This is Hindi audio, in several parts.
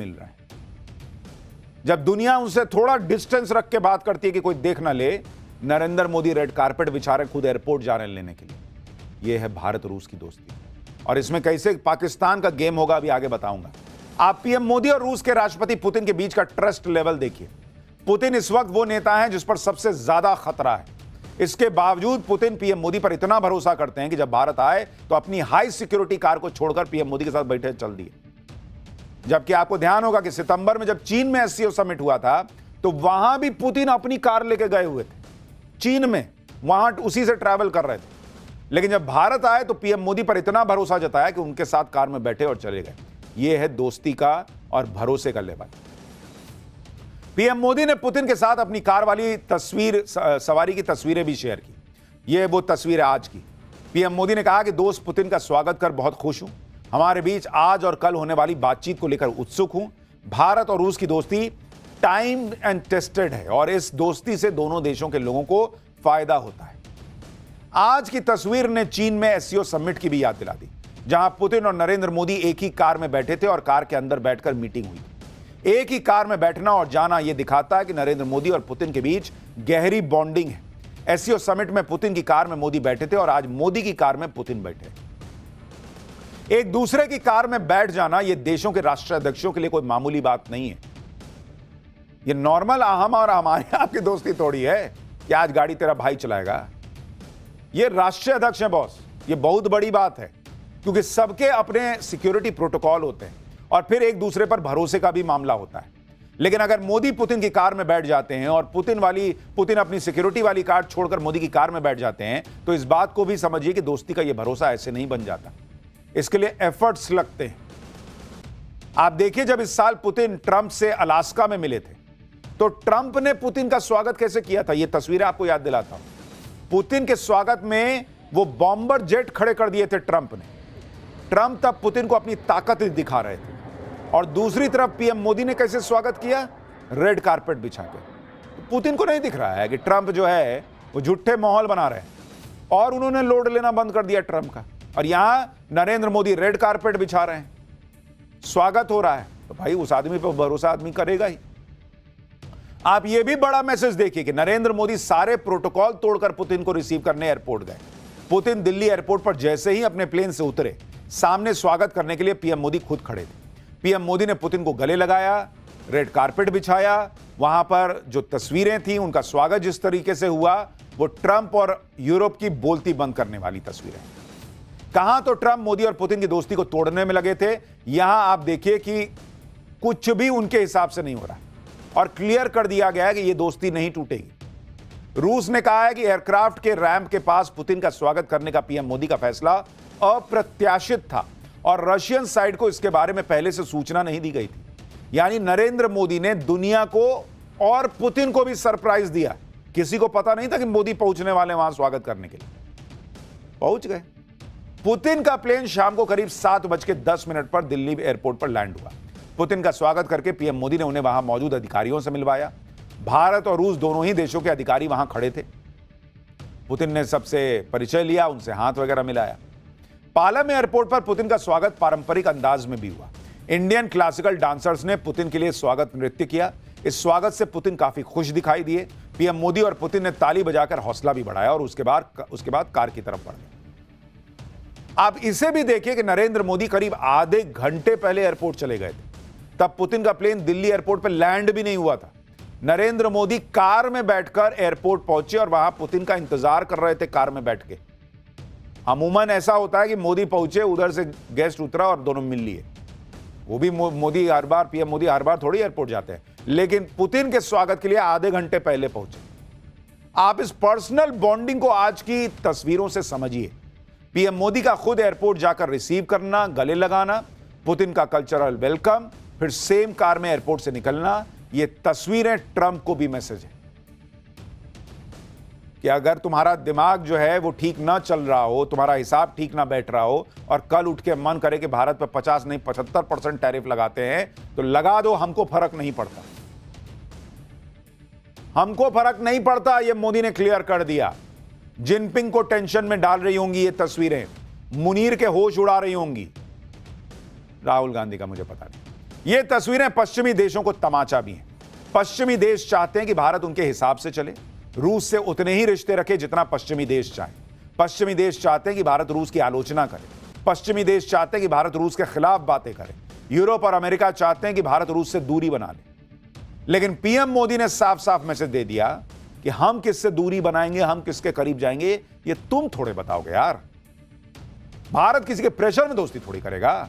मिल रहा है। जब दुनिया उनसे थोड़ा डिस्टेंस रख के बात करती है कि कोई देख ना ले, नरेंद्र मोदी रेड कारपेट बिछा रहे, खुद एयरपोर्ट जा रहे हैं लेने के लिए। यह है भारत रूस की दोस्ती, और इसमें कैसे पाकिस्तान का गेम होगा अभी आगे बताऊंगा। आप पीएम मोदी और रूस के राष्ट्रपति पुतिन के बीच का ट्रस्ट लेवल देखिए। पुतिन इस वक्त वो नेता हैं जिस पर सबसे ज्यादा खतरा है। इसके बावजूद पुतिन पीएम मोदी पर इतना भरोसा करते हैं कि जब भारत आए तो अपनी हाई सिक्योरिटी कार को छोड़कर पीएम मोदी के साथ बैठे चल दिए। जबकि आपको ध्यान होगा कि सितंबर में जब चीन में एससीओ समिट हुआ था तो वहां भी पुतिन अपनी कार लेके गए हुए थे चीन में, वहां उसी से ट्रैवल कर रहे थे। लेकिन जब भारत आए तो पीएम मोदी पर इतना भरोसा जताया कि उनके साथ कार में बैठे और चले गए। यह है दोस्ती का और भरोसे का लेवल। पीएम मोदी ने पुतिन के साथ अपनी कार वाली सवारी की तस्वीरें भी शेयर की। यह वो तस्वीर है आज की। पीएम मोदी ने कहा कि दोस्त पुतिन का स्वागत कर बहुत खुश हूं। हमारे बीच आज और कल होने वाली बातचीत को लेकर उत्सुक हूं। भारत और रूस की दोस्ती टाइम एंड टेस्टेड है और इस दोस्ती से दोनों देशों के लोगों को फायदा होता है। आज की तस्वीर ने चीन में एससीओ समिट की भी याद दिला दी, जहां पुतिन और नरेंद्र मोदी एक ही कार में बैठे थे और कार के अंदर बैठकर मीटिंग हुई। एक ही कार में बैठना और जाना यह दिखाता है कि नरेंद्र मोदी और पुतिन के बीच गहरी बॉन्डिंग है। एससीओ समिट में पुतिन की कार में मोदी बैठे थे और आज मोदी की कार में पुतिन बैठे। एक दूसरे की कार में बैठ जाना यह देशों के राष्ट्राध्यक्षों के लिए कोई मामूली बात नहीं है। यह नॉर्मल हम और हमारे आपकी दोस्ती थोड़ी है कि आज गाड़ी तेरा भाई चलाएगा। यह राष्ट्रीय अध्यक्ष है बॉस। यह बहुत बड़ी बात है क्योंकि सबके अपने सिक्योरिटी प्रोटोकॉल होते हैं और फिर एक दूसरे पर भरोसे का भी मामला होता है। लेकिन अगर मोदी पुतिन की कार में बैठ जाते हैं और पुतिन अपनी सिक्योरिटी वाली कार छोड़कर मोदी की कार में बैठ जाते हैं तो इस बात को भी समझिए कि दोस्ती का यह भरोसा ऐसे नहीं बन जाता। इसके लिए एफर्ट्स लगते हैं। आप देखिए, जब इस साल पुतिन ट्रंप से अलास्का में मिले थे तो ट्रंप ने पुतिन का स्वागत कैसे किया था, यह तस्वीरें आपको याद दिलाता हूं। पुतिन के स्वागत में वो बॉम्बर जेट खड़े कर दिए थे ट्रंप ने। ट्रंप तब पुतिन को अपनी ताकत दिखा रहे थे। और दूसरी तरफ पीएम मोदी ने कैसे स्वागत किया, रेड कारपेट बिछा के। पुतिन को नहीं दिख रहा है कि ट्रंप जो है वो झूठे माहौल बना रहे हैं और उन्होंने लोड लेना बंद कर दिया ट्रंप का। और यहां नरेंद्र मोदी रेड कारपेट बिछा रहे हैं, स्वागत हो रहा है, तो भाई उस आदमी पर भरोसा आदमी करेगा ही। आप यह भी बड़ा मैसेज देखिए कि नरेंद्र मोदी सारे प्रोटोकॉल तोड़कर पुतिन को रिसीव करने एयरपोर्ट गए। पुतिन दिल्ली एयरपोर्ट पर जैसे ही अपने प्लेन से उतरे, सामने स्वागत करने के लिए पीएम मोदी खुद खड़े थे। पीएम मोदी ने पुतिन को गले लगाया, रेड कारपेट बिछाया। वहां पर जो तस्वीरें थी, उनका स्वागत जिस तरीके से हुआ वो ट्रंप और यूरोप की बोलती बंद करने वाली तस्वीरें। कहां तो ट्रंप मोदी और पुतिन की दोस्ती को तोड़ने में लगे थे, यहां आप देखिए कि कुछ भी उनके हिसाब से नहीं हो रहा और क्लियर कर दिया गया है कि यह दोस्ती नहीं टूटेगी। रूस ने कहा है कि एयरक्राफ्ट के रैंप के पास पुतिन का स्वागत करने का पीएम मोदी का फैसला अप्रत्याशित था और रशियन साइड को इसके बारे में पहले से सूचना नहीं दी गई थी। यानी नरेंद्र मोदी ने दुनिया को और पुतिन को भी सरप्राइज दिया। किसी को पता नहीं था कि मोदी पहुंचने वाले वहां स्वागत करने के लिए। पहुंच गए। पुतिन का प्लेन शाम को करीब 7:10 पर दिल्ली एयरपोर्ट पर लैंड हुआ। पुतिन का स्वागत करके पीएम मोदी ने उन्हें वहां मौजूद अधिकारियों से मिलवाया। भारत और रूस दोनों ही देशों के अधिकारी वहां खड़े थे। पुतिन ने सबसे परिचय लिया, उनसे हाथ वगैरह मिलाया। पालम एयरपोर्ट पर पुतिन का स्वागत पारंपरिक अंदाज में भी हुआ। इंडियन क्लासिकल डांसर्स ने पुतिन के लिए स्वागत नृत्य किया। इस स्वागत से पुतिन काफी खुश दिखाई दिए। पीएम मोदी और पुतिन ने ताली बजाकर हौसला भी बढ़ाया और उसके बाद कार की तरफ बढ़ गए। आप इसे भी देखिए कि नरेंद्र मोदी करीब आधे घंटे पहले एयरपोर्ट चले गए थे। तब पुतिन का प्लेन दिल्ली एयरपोर्ट पर लैंड भी नहीं हुआ था। नरेंद्र मोदी कार में बैठकर एयरपोर्ट पहुंचे और वहां पुतिन का इंतजार कर रहे थे कार में बैठ के। अमूमन ऐसा होता है कि मोदी पहुंचे, उधर से गेस्ट उतरा और दोनों मिल लिए। वो भी पीएम मोदी हर बार थोड़ी एयरपोर्ट जाते हैं, लेकिन पुतिन के स्वागत के लिए आधे घंटे पहले पहुंचे। आप इस पर्सनल बॉन्डिंग को आज की तस्वीरों से समझिए। पीएम मोदी का खुद एयरपोर्ट जाकर रिसीव करना, गले लगाना, पुतिन का कल्चरल वेलकम, फिर सेम कार में एयरपोर्ट से निकलना, ये तस्वीरें ट्रंप को भी मैसेज है कि अगर तुम्हारा दिमाग जो है वो ठीक ना चल रहा हो, तुम्हारा हिसाब ठीक ना बैठ रहा हो और कल उठ के मन करे कि भारत पर 50 नहीं 75% टैरिफ लगाते हैं, तो लगा दो, हमको फर्क नहीं पड़ता। हमको फर्क नहीं पड़ता, ये मोदी ने क्लियर कर दिया। जिनपिंग को टेंशन में डाल रही होंगी ये तस्वीरें, मुनीर के होश उड़ा रही होंगी। राहुल गांधी का मुझे पता नहीं। ये तस्वीरें पश्चिमी देशों को तमाचा भी हैं। पश्चिमी देश चाहते हैं कि भारत उनके हिसाब से चले, रूस से उतने ही रिश्ते रखे जितना पश्चिमी देश चाहे। पश्चिमी देश चाहते हैं कि भारत रूस की आलोचना करे। पश्चिमी देश चाहते हैं कि भारत रूस के खिलाफ बातें करे। यूरोप और अमेरिका चाहते हैं कि भारत रूस से दूरी बना ले। लेकिन पीएम मोदी ने साफ साफ मैसेज दे दिया कि हम किससे दूरी बनाएंगे, हम किसके करीब जाएंगे, ये तुम थोड़े बताओगे यार। भारत किसी के प्रेशर में दोस्ती थोड़ी करेगा।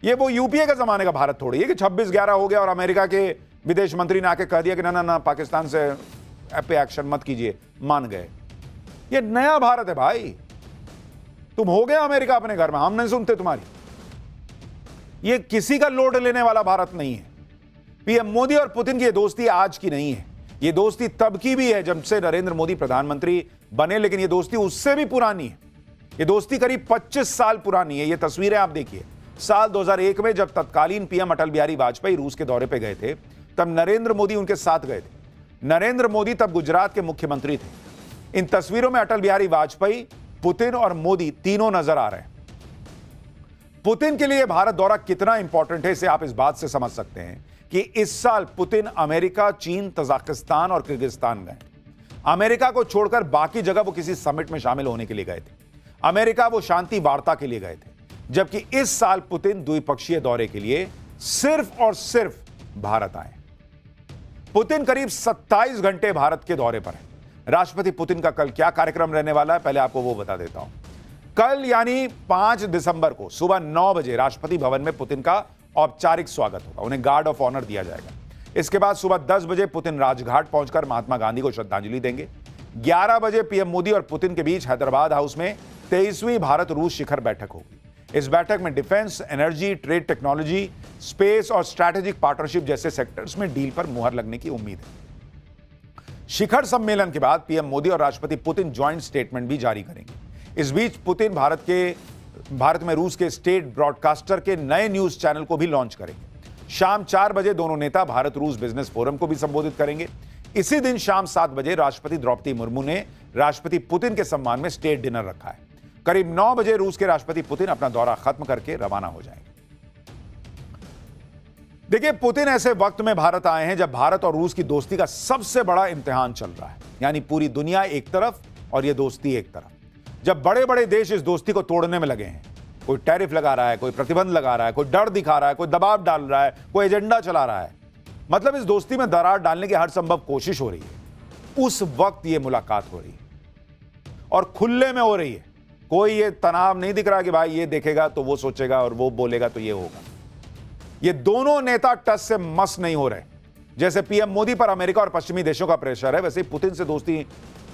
ये वो यूपीए के जमाने का भारत थोड़ी है कि 26-11 हो गया और अमेरिका के विदेश मंत्री ने आके कह दिया कि ना ना ना पाकिस्तान से पे एक्शन मत कीजिए, मान गए। ये नया भारत है भाई। तुम हो गया अमेरिका अपने घर में, हम नहीं सुनते तुम्हारी। ये किसी का लोड लेने वाला भारत नहीं है। पीएम मोदी और पुतिन की ये दोस्ती आज की नहीं है। ये दोस्ती तब की भी है जब से नरेंद्र मोदी प्रधानमंत्री बने, लेकिन ये दोस्ती उससे भी पुरानी है। ये दोस्ती करीब 25 साल पुरानी है। ये तस्वीरें आप देखिए। साल 2001 में जब तत्कालीन पीएम अटल बिहारी वाजपेयी रूस के दौरे पे गए थे, तब नरेंद्र मोदी उनके साथ गए थे। नरेंद्र मोदी तब गुजरात के मुख्यमंत्री थे। इन तस्वीरों में अटल बिहारी वाजपेयी, पुतिन और मोदी तीनों नजर आ रहे हैं। पुतिन के लिए भारत दौरा कितना इंपॉर्टेंट है, इसे आप इस बात से समझ सकते हैं कि इस साल पुतिन अमेरिका, चीन, तजाकिस्तान और किर्गिस्तान गए। अमेरिका को छोड़कर बाकी जगह वो किसी समिट में शामिल होने के लिए गए थे। अमेरिका वो शांति वार्ता के लिए गए थे, जबकि इस साल पुतिन द्विपक्षीय दौरे के लिए सिर्फ और सिर्फ भारत आए। पुतिन करीब 27 घंटे भारत के दौरे पर है। राष्ट्रपति पुतिन का कल क्या कार्यक्रम रहने वाला है, पहले आपको वो बता देता हूं। कल यानी 5 दिसंबर को सुबह 9 बजे राष्ट्रपति भवन में पुतिन का औपचारिक स्वागत होगा। उन्हें गार्ड ऑफ ऑनर दिया जाएगा। इसके बाद सुबह 10 बजे पुतिन राजघाट पहुंचकर महात्मा गांधी को श्रद्धांजलि देंगे। 11 बजे पीएम मोदी और पुतिन के बीच हैदराबाद हाउस में 23वीं भारत रूस शिखर बैठक होगी। इस बैठक में defence, energy, trade, technology, space और स्ट्रैटेजिक पार्टनरशिप जैसे सेक्टर्स में डील पर मुहर लगने की उम्मीद है। शिखर सम्मेलन के बाद पीएम मोदी और राष्ट्रपति पुतिन ज्वाइंट स्टेटमेंट भी जारी करेंगे। इस बीच पुतिन भारत में रूस के स्टेट ब्रॉडकास्टर के नए न्यूज चैनल को भी लॉन्च करेंगे। शाम 4 बजे दोनों नेता भारत रूस बिजनेस फोरम को भी संबोधित करेंगे। इसी दिन शाम 7 बजे राष्ट्रपति द्रौपदी मुर्मू ने राष्ट्रपति पुतिन के सम्मान में स्टेट डिनर रखा है। करीब 9 बजे रूस के राष्ट्रपति पुतिन अपना दौरा खत्म करके रवाना हो जाएंगे। देखिए, पुतिन ऐसे वक्त में भारत आए हैं जब भारत और रूस की दोस्ती का सबसे बड़ा इम्तिहान चल रहा है। यानी पूरी दुनिया एक तरफ और ये दोस्ती एक तरफ। जब बड़े बड़े देश इस दोस्ती को तोड़ने में लगे हैं, कोई टैरिफ लगा रहा है, कोई प्रतिबंध लगा रहा है, कोई डर दिखा रहा है, कोई दबाव डाल रहा है, कोई एजेंडा चला रहा है, मतलब इस दोस्ती में दरार डालने की हर संभव कोशिश हो रही है, उस वक्त ये मुलाकात हो रही है और खुले में हो रही है। कोई ये तनाव नहीं दिख रहा कि भाई ये देखेगा तो वो सोचेगा और वो बोलेगा तो ये होगा। ये दोनों नेता टस से मस नहीं हो रहे। जैसे पीएम मोदी पर अमेरिका और पश्चिमी देशों का प्रेशर है, वैसे ही पुतिन से दोस्ती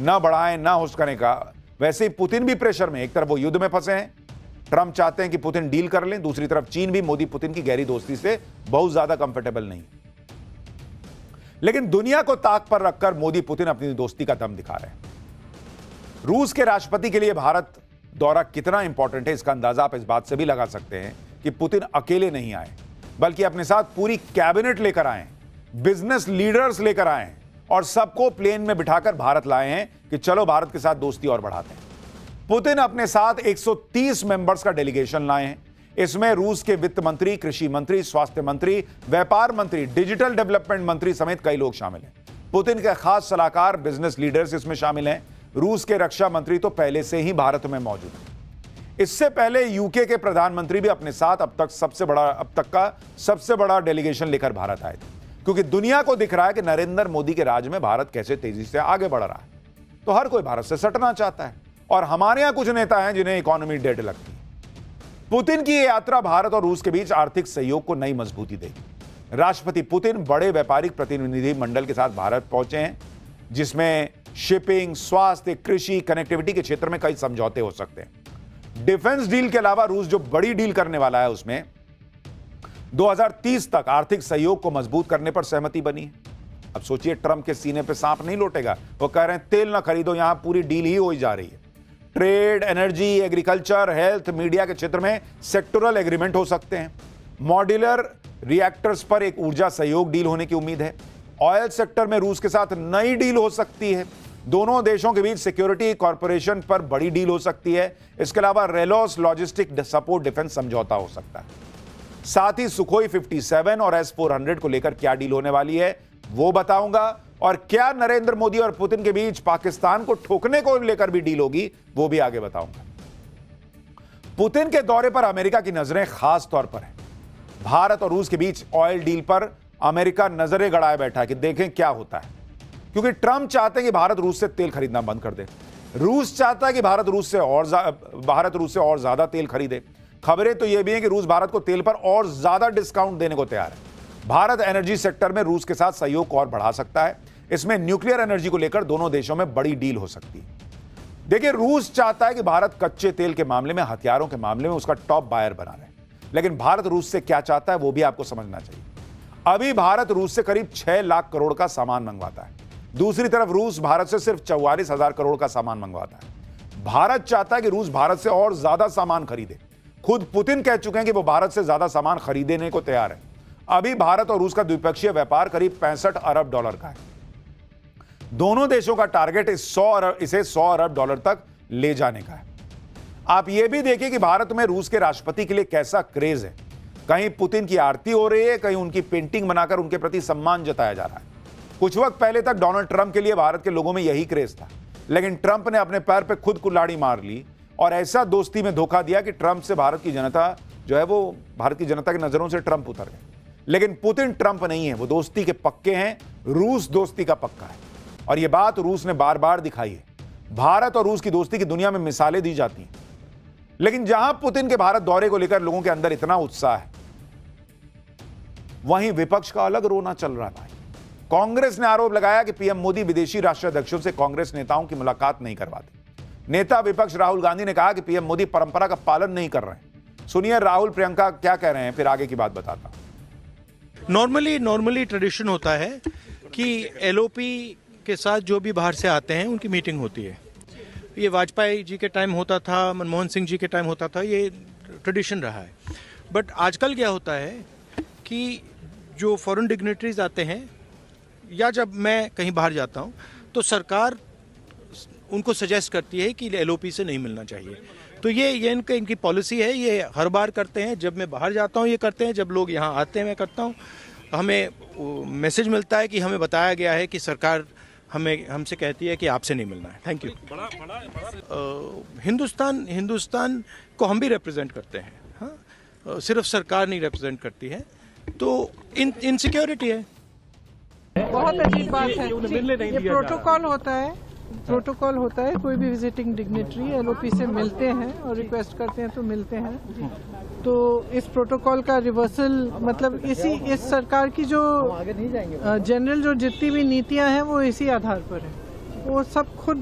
न बढ़ाएं, न होस्ट करने का, वैसे ही पुतिन भी प्रेशर में। एक तरफ वो युद्ध में फंसे हैं, ट्रंप चाहते हैं कि पुतिन डील कर लें, दूसरी तरफ चीन भी मोदी पुतिन की गहरी दोस्ती से बहुत ज्यादा कंफर्टेबल नहीं। लेकिन दुनिया को ताक पर रखकर मोदी पुतिन अपनी दोस्ती का दम दिखा रहे हैं। रूस के राष्ट्रपति के लिए भारत दौरा कितना इंपॉर्टेंट है, इसका अंदाजा आप इस बात से भी लगा सकते हैं कि पुतिन अकेले नहीं आए, बल्कि अपने साथ पूरी कैबिनेट लेकर आए, बिजनेस लीडर्स लेकर आए और सबको प्लेन में बिठाकर भारत लाए हैं कि चलो भारत के साथ दोस्ती और बढ़ाते हैं। पुतिन अपने साथ 130 मेंबर्स का डेलीगेशन लाए हैं। इसमें रूस के वित्त मंत्री, कृषि मंत्री, स्वास्थ्य मंत्री, व्यापार मंत्री, डिजिटल डेवलपमेंट मंत्री समेत कई लोग शामिल हैं। पुतिन के खास सलाहकार, बिजनेस लीडर्स इसमें शामिल हैं। रूस के रक्षा मंत्री तो पहले से ही भारत में मौजूद हैं। इससे पहले यूके के प्रधानमंत्री भी अपने साथ अब तक का सबसे बड़ा डेलीगेशन लेकर भारत आए थे, क्योंकि दुनिया को दिख रहा है कि नरेंद्र मोदी के राज में भारत कैसे तेजी से आगे बढ़ रहा है। तो हर कोई भारत से सटना चाहता है और हमारे यहां कुछ नेता हैं जिन्हें इकोनॉमी डेड लगती है। पुतिन की यह यात्रा भारत और रूस के बीच आर्थिक सहयोग को नई मजबूती देगी। राष्ट्रपति पुतिन बड़े व्यापारिक प्रतिनिधि मंडल के साथ भारत पहुंचे हैं, जिसमें शिपिंग, स्वास्थ्य, कृषि, कनेक्टिविटी के क्षेत्र में कई समझौते हो सकते हैं। डिफेंस डील के अलावा रूस जो बड़ी डील करने वाला है, उसमें 2030 तक आर्थिक सहयोग को मजबूत करने पर सहमति बनी है। अब सोचिए, ट्रंप के सीने पे सांप नहीं लौटेगा। वो कह रहे हैं तेल ना खरीदो, यहां पूरी डील ही हो जा रही है। Trade, energy, agriculture, health, media के क्षेत्र में सेक्टोरल एग्रीमेंट हो सकते हैं। मॉड्यूलर रिएक्टर्स पर एक ऊर्जा सहयोग डील होने की उम्मीद है। ऑयल सेक्टर में रूस के साथ नई डील हो सकती है। दोनों देशों के बीच सिक्योरिटी कॉर्पोरेशन पर बड़ी डील हो सकती है। इसके अलावा रेलोस लॉजिस्टिक सपोर्ट डिफेंस समझौता हो सकता है। साथ ही सुखोई 57 और S-400 को लेकर क्या डील होने वाली है वो बताऊंगा, और क्या नरेंद्र मोदी और पुतिन के बीच पाकिस्तान को ठोकने को लेकर भी डील होगी वो भी आगे बताऊंगा। पुतिन के दौरे पर अमेरिका की नजरें खास तौर पर हैं। भारत और रूस के बीच ऑयल डील पर अमेरिका नजरें गड़ाए बैठा है कि देखें क्या होता है, क्योंकि ट्रंप चाहते हैं कि भारत रूस से तेल खरीदना बंद कर दे। रूस चाहता है कि भारत रूस से और ज्यादा तेल खरीदे। खबरें तो यह भी हैं कि रूस भारत को तेल पर और ज्यादा डिस्काउंट देने को तैयार है। भारत एनर्जी सेक्टर में रूस के साथ सहयोग को और बढ़ा सकता है। इसमें न्यूक्लियर एनर्जी को लेकर दोनों देशों में बड़ी डील हो सकती है। देखिए, रूस चाहता है कि भारत कच्चे तेल के मामले में, हथियारों के मामले में उसका टॉप बायर बना रहे, लेकिन भारत रूस से क्या चाहता है वो भी आपको समझना चाहिए। अभी भारत रूस से करीब 6 लाख करोड़ का सामान मंगवाता है। दूसरी तरफ रूस भारत से सिर्फ 44,000 करोड़ का सामान मंगवाता है। भारत चाहता है कि रूस भारत से और ज्यादा सामान खरीदे। खुद पुतिन कह चुके हैं कि वो भारत से ज्यादा सामान खरीदने को तैयार है। अभी भारत और रूस का द्विपक्षीय व्यापार करीब $65 अरब का है। दोनों देशों का टारगेट इसे 100 अरब डॉलर तक ले जाने का है। आप यह भी देखिए कि भारत में रूस के राष्ट्रपति के लिए कैसा क्रेज है। कहीं पुतिन की आरती हो रही है, कहीं उनकी पेंटिंग बनाकर उनके प्रति सम्मान जताया जा रहा है। कुछ वक्त पहले तक डोनाल्ड ट्रंप के लिए भारत के लोगों में यही क्रेज था, लेकिन ट्रंप ने अपने पैर पे खुद कुल्हाड़ी मार ली और ऐसा दोस्ती में धोखा दिया कि ट्रंप से भारत की जनता जो है वो भारत की जनता की नजरों से ट्रंप उतर गए। लेकिन पुतिन ट्रंप नहीं है, वो दोस्ती के पक्के हैं। रूस दोस्ती का पक्का है, और यह बात रूस ने बार बार दिखाई है। भारत और रूस की दोस्ती की दुनिया में मिसालें दी जाती हैं, लेकिन जहां पुतिन के भारत दौरे को लेकर लोगों के अंदर इतना उत्साह है, वहीं विपक्ष का अलग रोना चल रहा है। कांग्रेस ने आरोप लगाया कि पीएम मोदी विदेशी राष्ट्राध्यक्षों से कांग्रेस नेताओं की मुलाकात नहीं करवाते। नेता विपक्ष राहुल गांधी ने कहा कि पीएम मोदी परंपरा का पालन नहीं कर रहे हैं। सुनिए राहुल प्रियंका क्या कह रहे हैं, फिर आगे की बात बताता हूं। नॉर्मली ट्रेडिशन होता है कि एलओपी के साथ जो भी बाहर से आते हैं उनकी मीटिंग होती है। ये वाजपेयी जी के टाइम होता था, मनमोहन सिंह जी के टाइम होता था, ये ट्रेडिशन रहा है। बट आजकल क्या होता है कि जो फॉरेन डिग्नेटरीज आते हैं या जब मैं कहीं बाहर जाता हूँ तो सरकार उनको सजेस्ट करती है कि एलओपी से नहीं मिलना चाहिए। तो ये इनकी पॉलिसी है, ये हर बार करते हैं। जब मैं बाहर जाता हूँ ये करते हैं, जब लोग यहाँ आते हैं मैं करता हूँ। हमें मैसेज मिलता है कि हमें बताया गया है कि सरकार हमसे कहती है कि आपसे नहीं मिलना है। Thank you. हिंदुस्तान को हम भी रिप्रेजेंट करते हैं। हाँ, सिर्फ सरकार नहीं रिप्रेजेंट करती है, तो इनसिक्योरिटी है। बहुत अजीब बात है। ये प्रोटोकॉल होता है। कोई भी विजिटिंग डिग्नेटरी एलओपी से मिलते हैं और रिक्वेस्ट करते हैं तो मिलते हैं। तो इस प्रोटोकॉल का रिवर्सल मतलब इस सरकार की जो जनरल जो जितनी भी नीतियां हैं वो इसी आधार पर है। वो सब खुद